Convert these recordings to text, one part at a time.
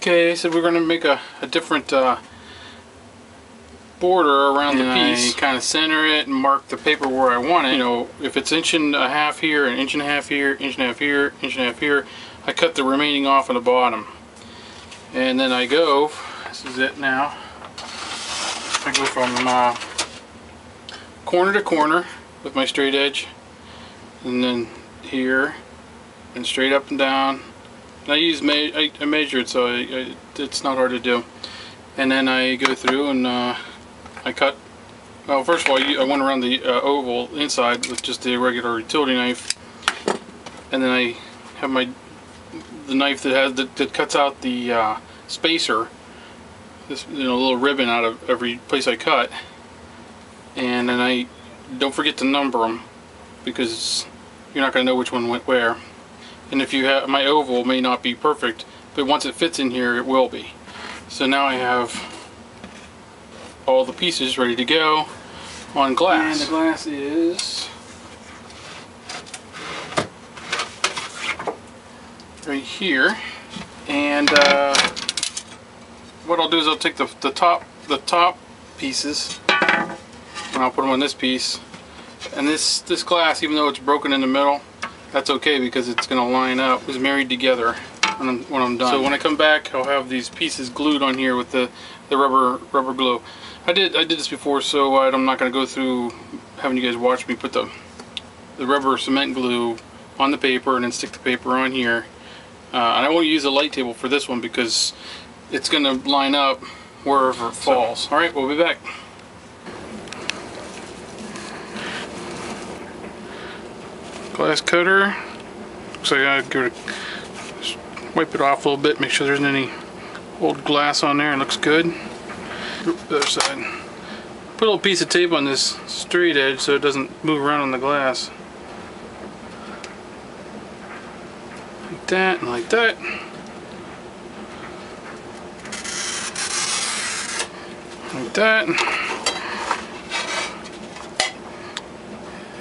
Okay, so we're going to make a different border around the piece. I kind of center it and mark the paper where I want it. You know, if it's 1.5 inches here, 1.5 inches here, 1.5 inches here, 1.5 inches here, I cut the remaining off at the bottom. And then I go, this is it now, I go from corner to corner with my straight edge, and then here, and straight up and down. And I measure it, so it's not hard to do. And then I go through and I cut. Well, first of all, I went around the oval inside with just the regular utility knife, and then I have the knife that cuts out the spacer. This little ribbon out of every place I cut, and then I don't forget to number them because you're not going to know which one went where. And if you have, my oval may not be perfect, but once it fits in here, it will be. So now I have all the pieces ready to go on glass. And the glass is right here. And what I'll do is I'll take the top pieces and I'll put them on this piece. And this glass, even though it's broken in the middle, that's okay because it's going to line up. It's married together when I'm done. So when I come back, I'll have these pieces glued on here with the rubber glue. I did this before, so I'm not going to go through having you guys watch me put the rubber cement glue on the paper and then stick the paper on here. And I won't use a light table for this one because it's going to line up wherever it falls. All right, we'll be back. Glass cutter. Looks like I gotta wipe it off a little bit, make sure there isn't any old glass on there. It looks good. The other side. Put a little piece of tape on this straight edge so it doesn't move around on the glass. Like that and like that. Like that.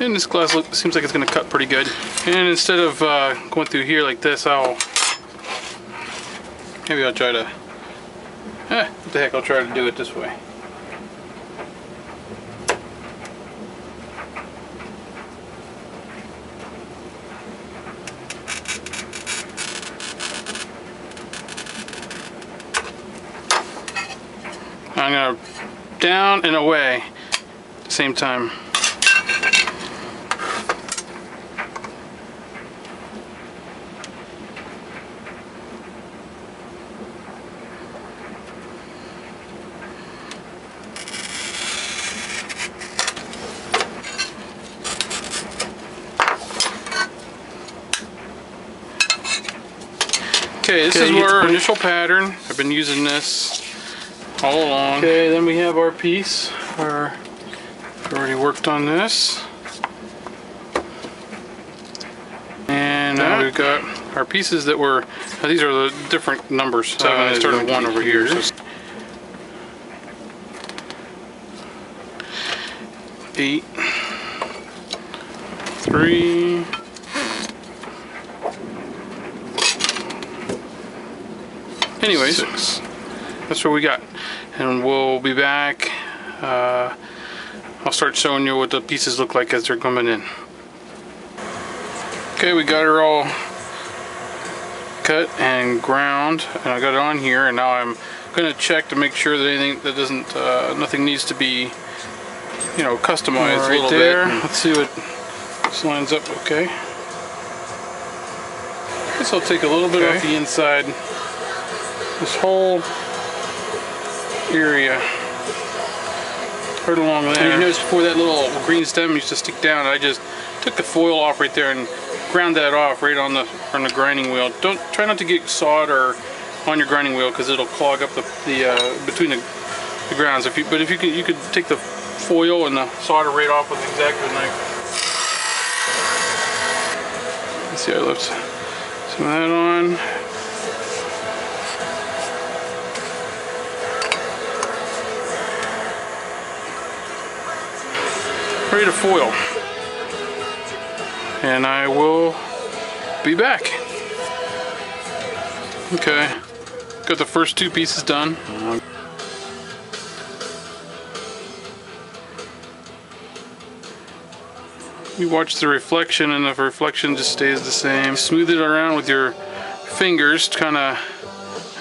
And this glass seems like it's going to cut pretty good. And instead of going through here like this, maybe I'll try to, what the heck, I'll try to do it this way. I'm going to down and away at the same time. Okay, this is our initial pattern. I've been using this all along. Okay, then we have our piece. We've already worked on this. And now we've got our pieces that were, these are the different numbers. I started 1 over here. So 8, 3, anyways, 6. That's what we got, and we'll be back. I'll start showing you what the pieces look like as they're coming in. Okay, we got her all cut and ground, and I got it on here, and now I'm going to check to make sure that anything that doesn't, nothing needs to be, customized right a little there. Let's see what this lines up. Okay. I guess I'll take a little bit off the inside. This whole area right along there. And you notice before that little green stem used to stick down, I just took the foil off right there and ground that off right on the grinding wheel. Try not to get solder on your grinding wheel because it'll clog up the between the grounds. But if you could take the foil and the solder right off with the X-Acto knife. Let's see, I left some of that on. Ready to foil, and I will be back. Okay, Got the first 2 pieces done. You watch the reflection, and if the reflection just stays the same, smooth it around with your fingers to kind of,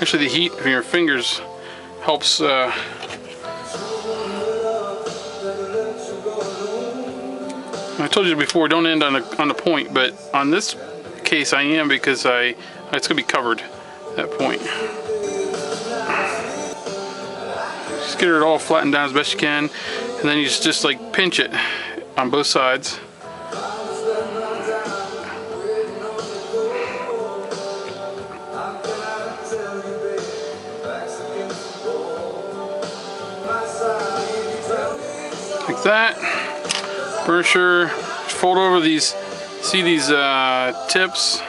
actually the heat of your fingers helps I told you before, don't end on the point, but on this case I am, because it's gonna be covered at that point. Just get it all flattened down as best you can, and then you just like pinch it on both sides. Like that. Burnisher, fold over these, see these tips,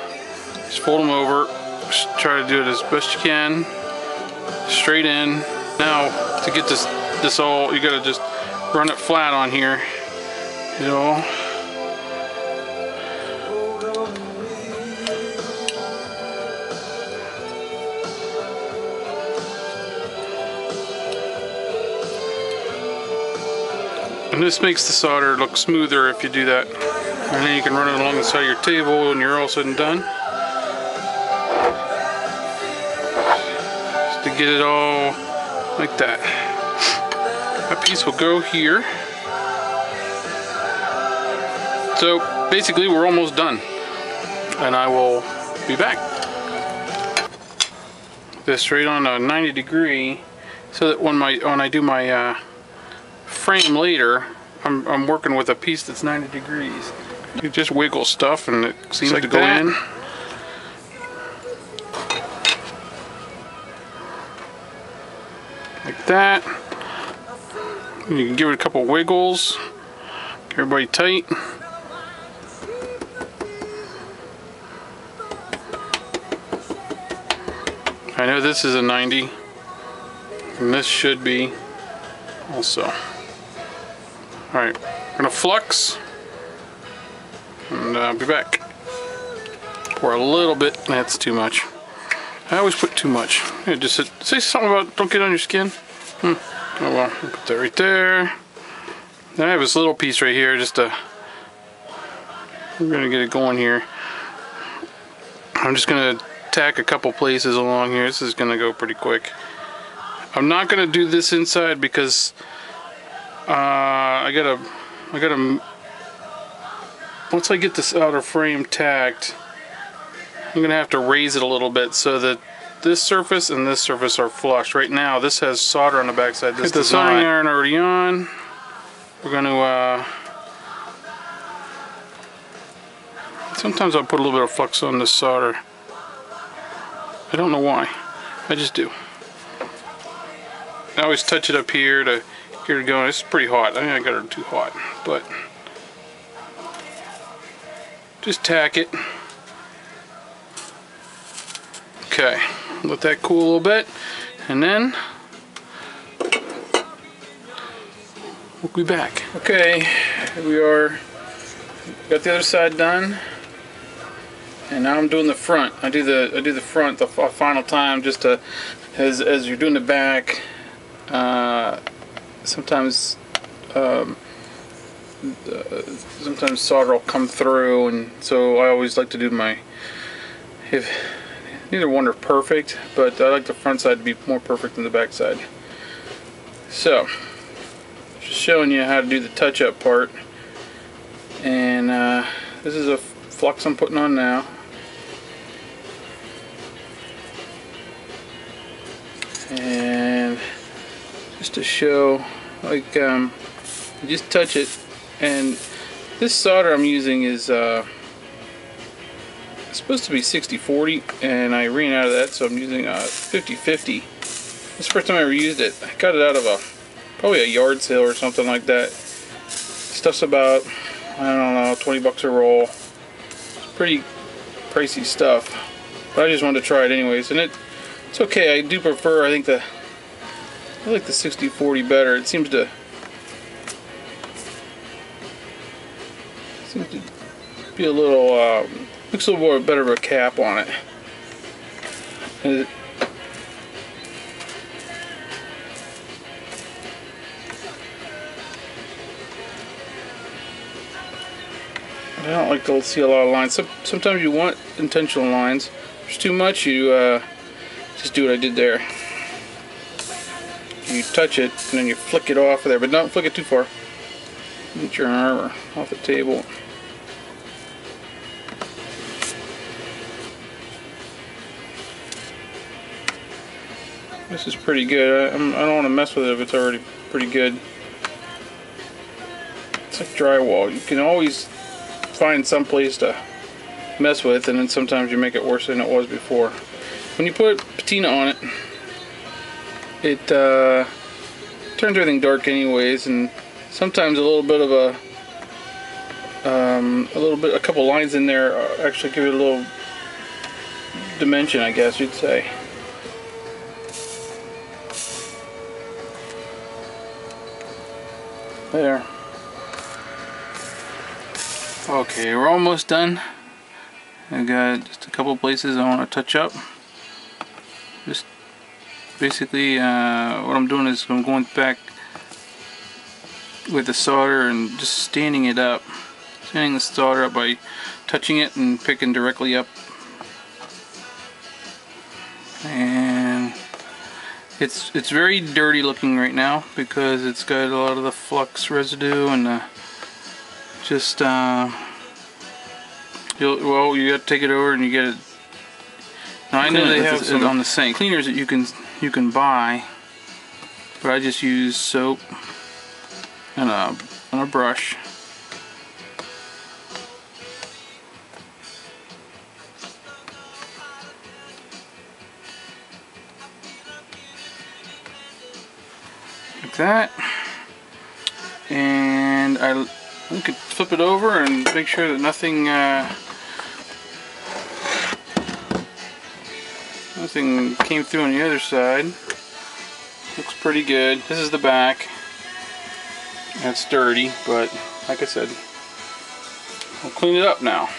just fold them over, just try to do it as best you can, straight in. Now to get this all, you gotta just run it flat on here, you know. And this makes the solder look smoother if you do that. And then you can run it along the side of your table when you're all said and done. Just to get it all like that. That piece will go here. So basically we're almost done. And I will be back. This right on a 90 degree so that when I do my frame later, I'm working with a piece that's 90 degrees. You just wiggle stuff and it seems like to go in. Like that. And you can give it a couple wiggles. Get everybody tight. I know this is a 90, and this should be also. Alright, I'm gonna flux, and I'll be back. Pour a little bit, that's too much. I always put too much. Yeah, just say something about don't get on your skin. Oh well, I'll put that right there. Then I have this little piece right here, just to, we're gonna get it going here. I'm just gonna tack a couple places along here. This is gonna go pretty quick. I'm not gonna do this inside because I gotta once I get this outer frame tacked, I'm gonna have to raise it a little bit so that this surface and this surface are flush. Right now this has solder on the backside. This the soldering iron already on. We're gonna sometimes I'll put a little bit of flux on this solder. I don't know why. I just do. I always touch it up here to get it going. It's pretty hot. I think I got it too hot, but just tack it. Okay, let that cool a little bit, and then we'll be back. Okay, here we are. Got the other side done, and now I'm doing the front. I do the front the final time, just to as you're doing the back. Sometimes solder will come through, and so I always like to do neither one are perfect, but I like the front side to be more perfect than the back side. So, just showing you how to do the touch-up part, and this is a flux I'm putting on now. And just to show, like, you just touch it, and this solder I'm using is it's supposed to be 60-40, and I ran out of that, so I'm using 50-50. This is the first time I ever used it. I got it out of probably a yard sale or something like that. Stuff's about, I don't know, 20 bucks a roll. It's pretty pricey stuff, but I just wanted to try it anyways, and it's okay. I do prefer, I like the 60-40 better. It seems to be a little, looks a little more better of a cap on it. And I don't like to see a lot of lines. Sometimes you want intentional lines. If there's too much, you just do what I did there. You touch it and then you flick it off of there, but don't flick it too far. Get your armor off the table. This is pretty good. I don't want to mess with it if it's already pretty good. It's like drywall. You can always find some place to mess with, and then sometimes you make it worse than it was before. When you put patina on it, it turns everything dark anyways, and sometimes a little bit of a couple lines in there actually give it a little dimension, I guess you'd say. There. Okay, we're almost done. I got just a couple places I want to touch up. Just basically what I'm doing is I'm going back with the solder and just standing it up. Standing the solder up by touching it and picking directly up. And it's very dirty looking right now because it's got a lot of the flux residue and just well, you got to take it over and you get it. Now I know they have some on the sink cleaners that you can buy, but I just use soap and a brush. Like that, and we could flip it over and make sure that nothing came through on the other side. Looks pretty good. This is the back. It's dirty, but like I said, we'll clean it up now.